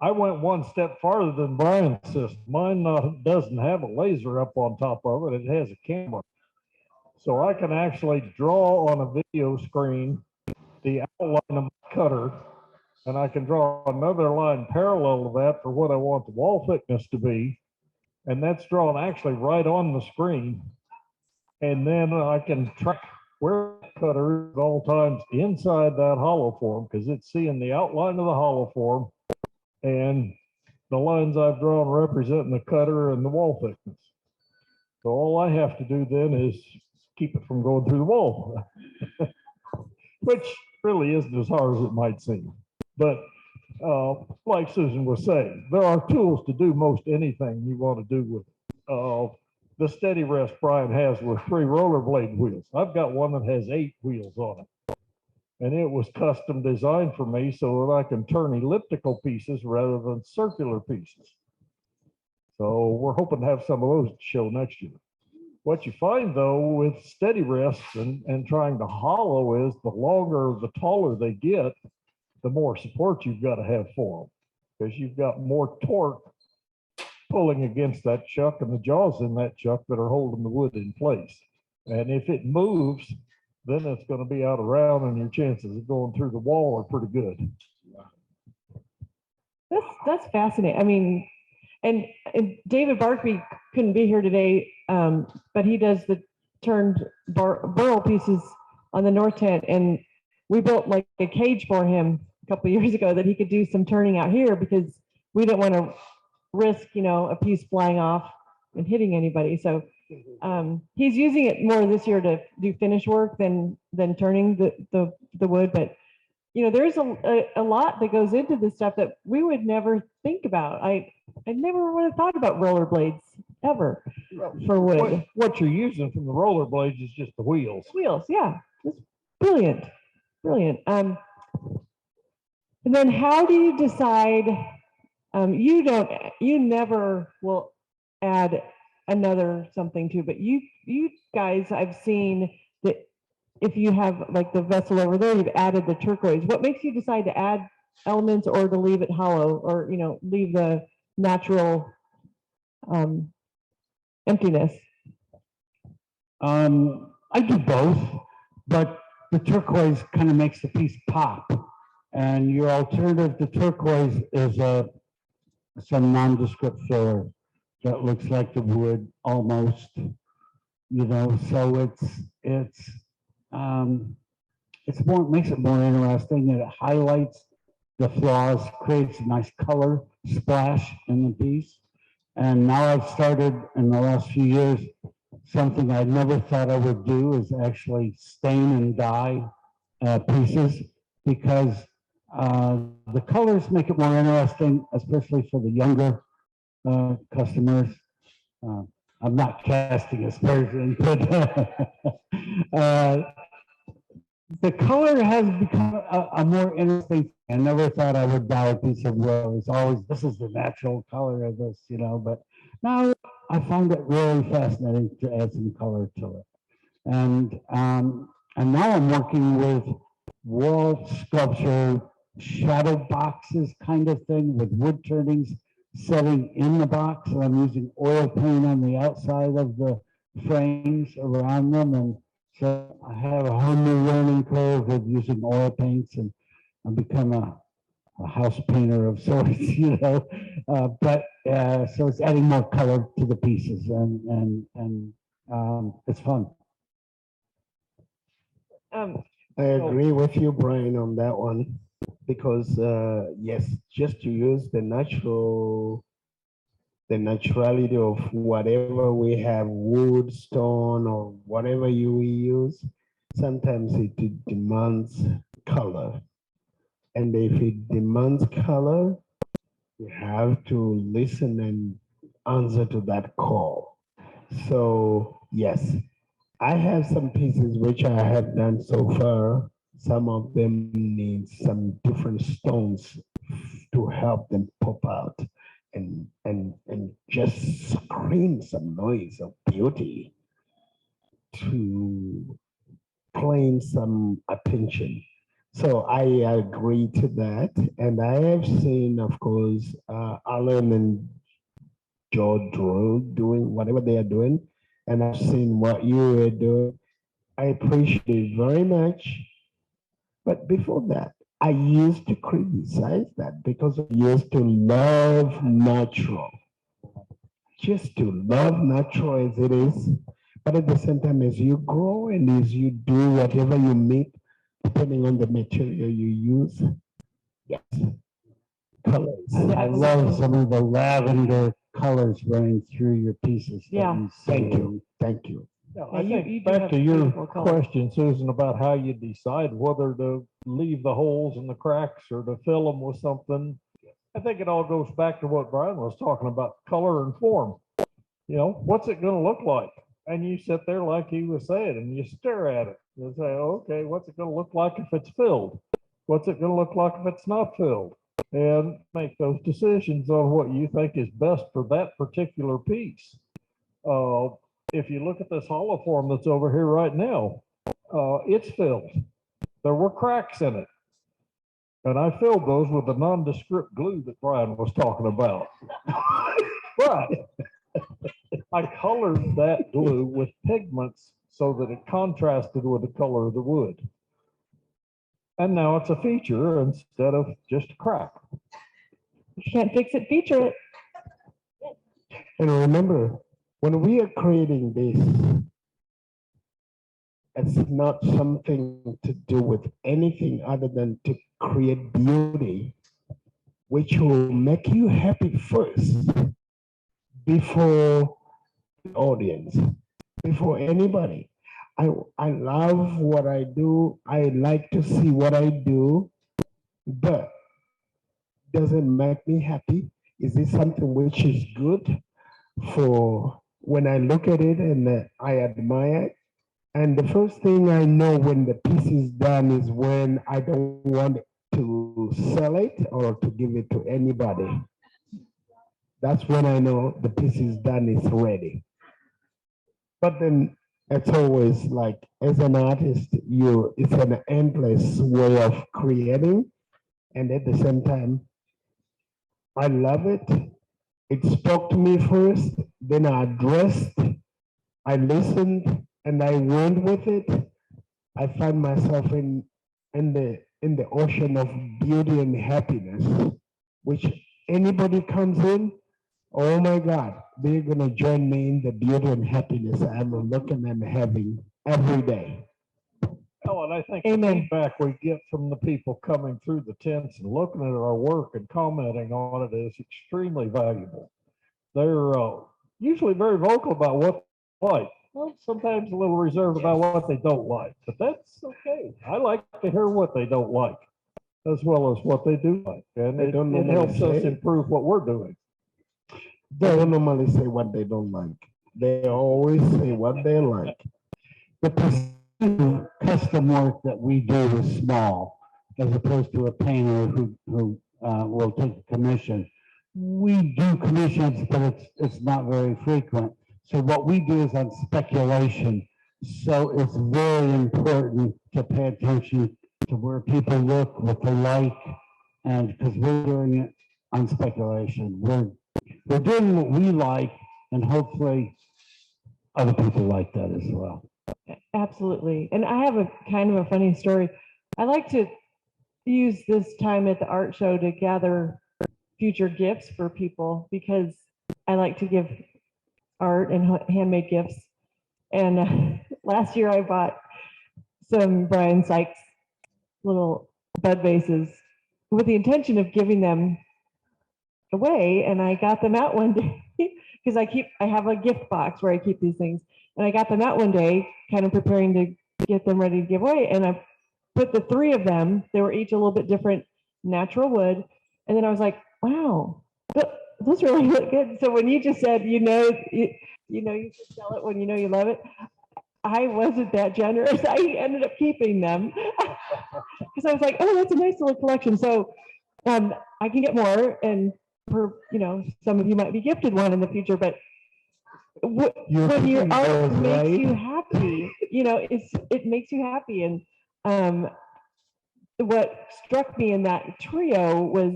I went one step farther than Brian's system. Mine doesn't have a laser up on top of it. It has a camera. So I can actually draw on a video screen the outline of my cutter, and I can draw another line parallel to that for what I want the wall thickness to be. And that's drawn actually right on the screen. And then I can track where the cutter is at all times inside that hollow form, because it's seeing the outline of the hollow form and the lines I've drawn representing the cutter and the wall thickness. So all I have to do then is keep it from going through the wall, which really isn't as hard as it might seem. But like Susan was saying, there are tools to do most anything you want to do with it. The steady rest Brian has with 3 rollerblade wheels. I've got one that has 8 wheels on it. And it was custom designed for me so that I can turn elliptical pieces rather than circular pieces. So we're hoping to have some of those to show next year. What you find though with steady rests and trying to hollow is the longer, the taller they get, the more support you've got to have for them, because you've got more torque pulling against that chuck and the jaws in that chuck that are holding the wood in place. And if it moves, then it's going to be out of round, and your chances of going through the wall are pretty good. That's fascinating. I mean, and David Barkley couldn't be here today, but he does the turned burl pieces on the north tent, and we built like a cage for him a couple of years ago that he could do some turning out here because we didn't want to risk, a piece flying off and hitting anybody. So he's using it more this year to do finish work than turning the wood. But there's a lot that goes into this stuff that we would never think about. I never would have thought about rollerblades ever for wood. What you're using from the rollerblades is just the wheels. Wheels, yeah, it's brilliant. And then how do you decide? You never will add another something to, but you guys, I've seen that if you have like the vessel over there, you've added the turquoise. What makes you decide to add elements or to leave it hollow, or leave the natural emptiness? I do both, but the turquoise kind of makes the piece pop. And your alternative to turquoise is some nondescript filler that looks like the wood almost, you know, so it's more, makes it more interesting, and it highlights the flaws, creates a nice color splash in the piece. And now I've started in the last few years, something I never thought I would do is actually stain and dye pieces, because the colors make it more interesting, especially for the younger customers. I'm not casting aspersions, but the color has become a more interesting thing. I never thought I would dye a piece of wood. It was always, this is the natural color of this, you know, but now I find it really fascinating to add some color to it. And now I'm working with wall sculpture, shadow boxes kind of thing with wood turnings setting in the box. And I'm using oil paint on the outside of the frames around them. And so I have a whole new learning curve with using oil paints, and I've become a house painter of sorts, you know. So it's adding more color to the pieces, and it's fun. I agree with you, Brian, on that one, because yes, just to use the naturality of whatever we have, wood, stone, or whatever you use, sometimes it demands color. And if it demands color, you have to listen and answer to that call. So yes, I have some pieces which I have done so far. Some of them need some different stones to help them pop out and just scream some noise of beauty to claim some attention. So I agree to that. And I have seen, of course, Alan and Joe Drew doing whatever they are doing. And I've seen what you were doing. I appreciate it very much. But before that, I used to criticize that because I used to love natural, just to love natural as it is. But at the same time, as you grow and as you do whatever you meet, depending on the material you use, yes, colors. I love some of the lavender colors running through your pieces. Yeah. Thank you. Thank you. Yeah, Yeah, I you think do back have to your beautiful colors. question, Susan, about how you decide whether to leave the holes and the cracks or to fill them with something. I think it all goes back to what Brian was talking about, color and form. You know, what's it going to look like? And you sit there like he was saying, and you stare at it and say, okay, what's it going to look like if it's filled? What's it going to look like if it's not filled? And make those decisions on what you think is best for that particular piece. If you look at this hollow form that's over here right now, it's filled. There were cracks in it. And I filled those with the nondescript glue that Brian was talking about. But I colored that glue with pigments so that it contrasted with the color of the wood. And now it's a feature instead of just a crack. If you can't fix it, feature it. And remember, when we are creating this, it's not something to do with anything other than to create beauty, which will make you happy first before the audience, before anybody. I love what I do. I like to see what I do, but does it make me happy? Is it something which is good for when I look at it and I admire it? And the first thing I know when the piece is done is when I don't want to sell it or to give it to anybody. That's when I know the piece is done, it's ready. But then it's always like, as an artist, it's an endless way of creating. And at the same time, I love it. It spoke to me first, then I addressed, I listened, and I went with it, I find myself in the ocean of beauty and happiness, which anybody comes in, oh my God, they're gonna join me in the beauty and happiness I'm looking and having every day. Oh, and I think the Amen. feedback we get from the people coming through the tents and looking at our work and commenting on it is extremely valuable. They're usually very vocal about what they like. Well, sometimes a little reserved about what they don't like, but that's okay. I like to hear what they don't like as well as what they do like, and They it don't helps normally us say. improve what we're doing. They don't normally say what they don't like. They always say what they like. The percentage of custom work that we do is small, as opposed to a painter who will take a commission. We do commissions, but it's not very frequent. So what we do is on speculation. So it's very important to pay attention to where people look, what they like, and because we're doing it on speculation. We're doing what we like, and hopefully other people like that as well. Absolutely. And I have a kind of a funny story. I like to use this time at the art show to gather future gifts for people because I like to give art and handmade gifts. And last year I bought some Brian Sykes little bud vases with the intention of giving them away. And I got them out one day because I have a gift box where I keep these things. And I got them out one day, kind of preparing to get them ready to give away. And I put the three of them, they were each a little bit different natural wood. And then I was like, wow, those really look good. So when you just said, you should sell it when you know you love it, I wasn't that generous. I ended up keeping them because I was like, oh, that's a nice little collection. So I can get more, and some of you might be gifted one in the future, but when your art makes you happy, it makes you happy. And what struck me in that trio was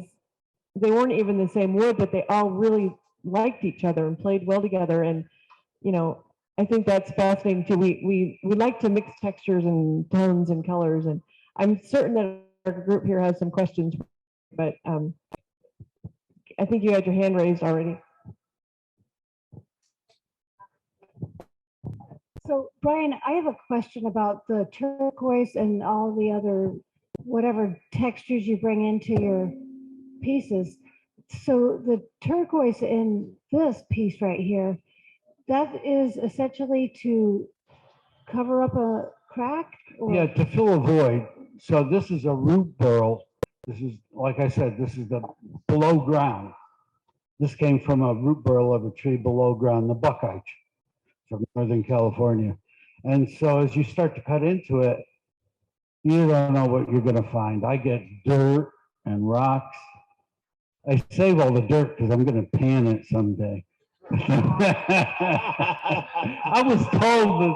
they weren't even the same wood, but they all really liked each other and played well together. And I think that's fascinating too. We like to mix textures and tones and colors, and I'm certain that our group here has some questions, but I think you had your hand raised already. So Brian, I have a question about the turquoise and all the other whatever textures you bring into your pieces. So the turquoise in this piece right here, that is essentially to cover up a crack? Or? Yeah, to fill a void. So this is a root burl. This is, like I said, this is the below ground. This came from a root burl of a tree below ground, the buckeye from Northern California. And so as you start to cut into it, you don't know what you're going to find. I get dirt and rocks. I save all the dirt because I'm going to pan it someday. I was told that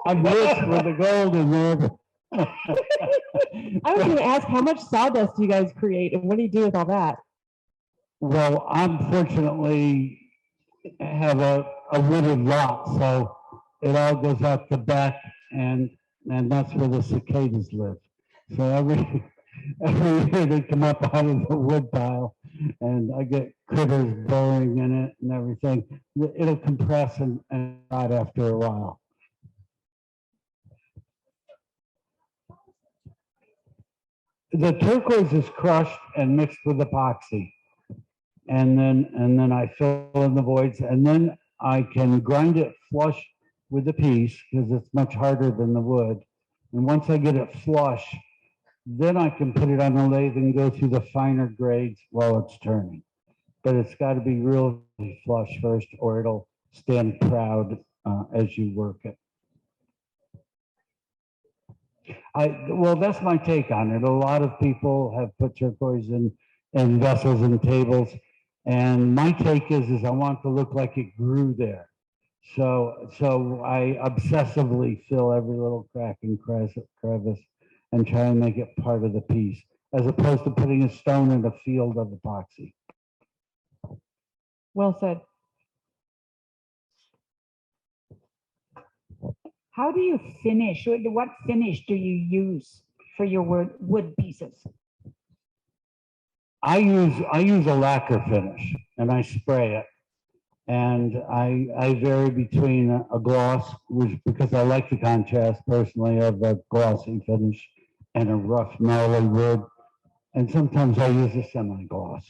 I'm rich with the gold in there. I was going to ask, how much sawdust do you guys create, and what do you do with all that? Well, unfortunately, have a wooded lot, so it all goes out the back, and that's where the cicadas live. So every year they come up out of the wood pile, and I get critters burrowing in it and everything. It'll compress and rot after a while. The turquoise is crushed and mixed with epoxy. And then I fill in the voids, and then I can grind it flush with the piece because it's much harder than the wood. And once I get it flush, then I can put it on the lathe and go through the finer grades while it's turning. But it's got to be really flush first, or it'll stand proud as you work it. Well, that's my take on it. A lot of people have put turquoise in vessels and tables. And my take is I want it to look like it grew there. So I obsessively fill every little crack and crevice and try and make it part of the piece, as opposed to putting a stone in a field of epoxy. Well said. How do you finish? What finish do you use for your wood pieces? I use a lacquer finish and I spray it. And I vary between a gloss, which because I like the contrast personally of a glossy finish and a rough gnarly wood. And sometimes I use a semi-gloss,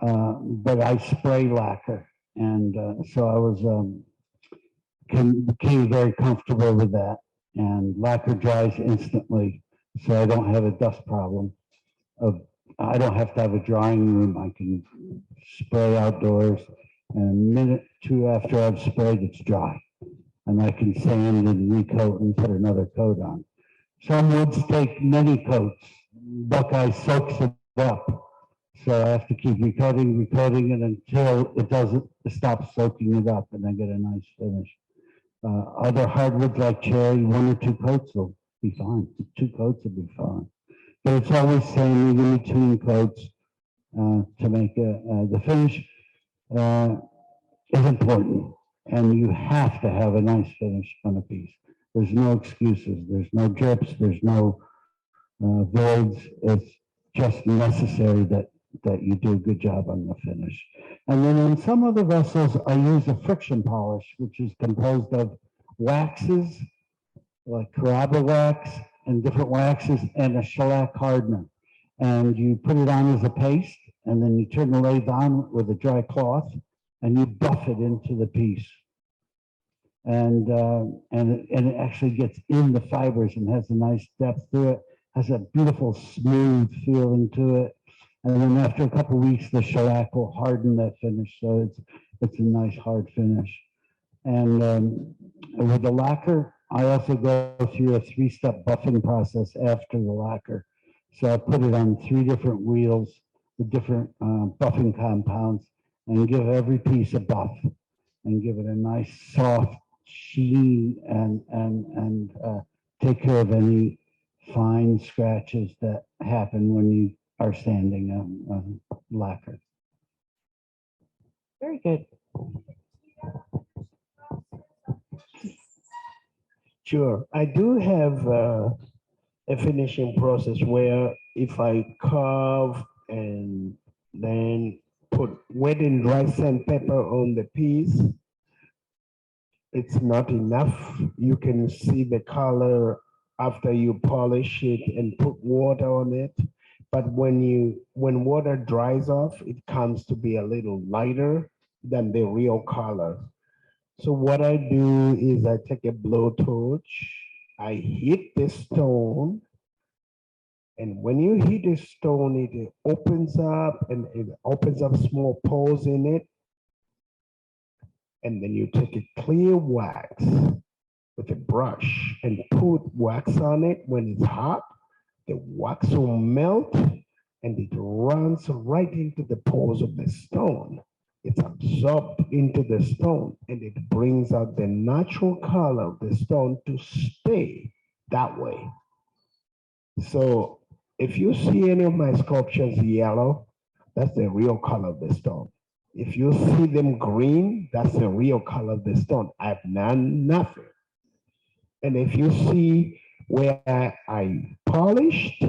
but I spray lacquer. And so I was became very comfortable with that. And lacquer dries instantly, so I don't have a dust problem. I don't have to have a drying room. I can spray outdoors, and a minute, two after I've sprayed, it's dry. And I can sand and recoat and put another coat on. Some woods take many coats. Buckeye soaks it up. So I have to keep recoating it until it stops soaking it up, and I get a nice finish. Other hardwoods like cherry, one or two coats will be fine. 2 coats will be fine. But it's always sanding in between coats to make the finish is important. And you have to have a nice finish on a piece. There's no excuses. There's no drips. There's no voids. It's just necessary that you do a good job on the finish. And then in some of the vessels, I use a friction polish, which is composed of waxes, like carrabba wax and different waxes, and a shellac hardener. And you put it on as a paste, and then you turn the lathe on with a dry cloth, and you buff it into the piece. And it actually gets in the fibers and has a nice depth to it, has a beautiful smooth feeling to it. And then after a couple of weeks, the shellac will harden that finish. So it's a nice hard finish. And with the lacquer, I also go through a 3-step buffing process after the lacquer. So I put it on 3 different wheels with different buffing compounds and give every piece a buff and give it a nice soft sheen and take care of any fine scratches that happen when you are sanding lacquer. Very good. Sure. I do have a finishing process where if I carve and then put wet and dry sandpaper on the piece, it's not enough. You can see the color after you polish it and put water on it. But when water dries off, it comes to be a little lighter than the real color. So what I do is I take a blowtorch, I hit the stone, and when you hit the stone, it opens up and it opens up small pores in it. And then you take a clear wax with a brush and put wax on it. When it's hot, the wax will melt and it runs right into the pores of the stone. It's absorbed into the stone and it brings out the natural color of the stone to stay that way. So if you see any of my sculptures yellow, that's the real color of the stone. If you see them green, that's the real color of the stone. I've done nothing. And if you see where I polished,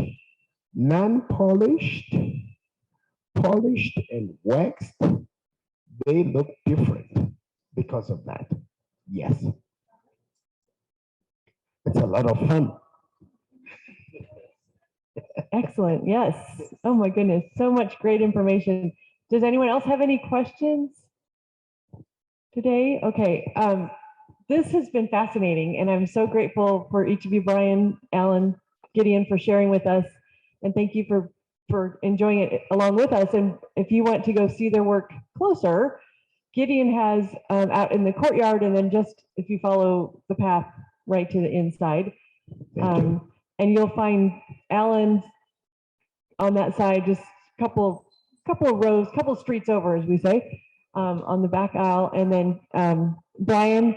non-polished, polished and waxed, they look different because of that. Yes. It's a lot of fun. Excellent. Yes. Oh my goodness. So much great information. Does anyone else have any questions today? Okay. This has been fascinating, and I'm so grateful for each of you, Brian, Alan, Gideon, for sharing with us. And thank you for enjoying it along with us. And if you want to go see their work closer, Gideon has out in the courtyard, and then just if you follow the path right to the inside, and you'll find Alan on that side, just a couple of rows, couple of streets over, as we say, on the back aisle. And then Brian,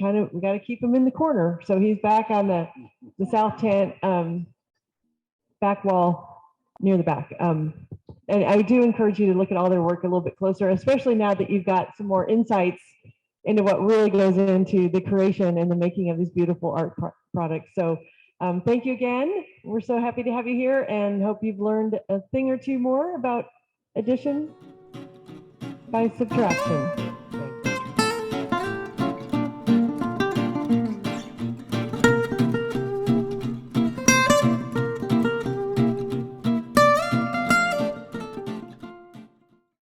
we got to keep him in the corner. So he's back on the south tent, back wall near the back. And I do encourage you to look at all their work a little bit closer, especially now that you've got some more insights into what really goes into the creation and the making of these beautiful art products. So thank you again. We're so happy to have you here and hope you've learned a thing or two more about addition by subtraction.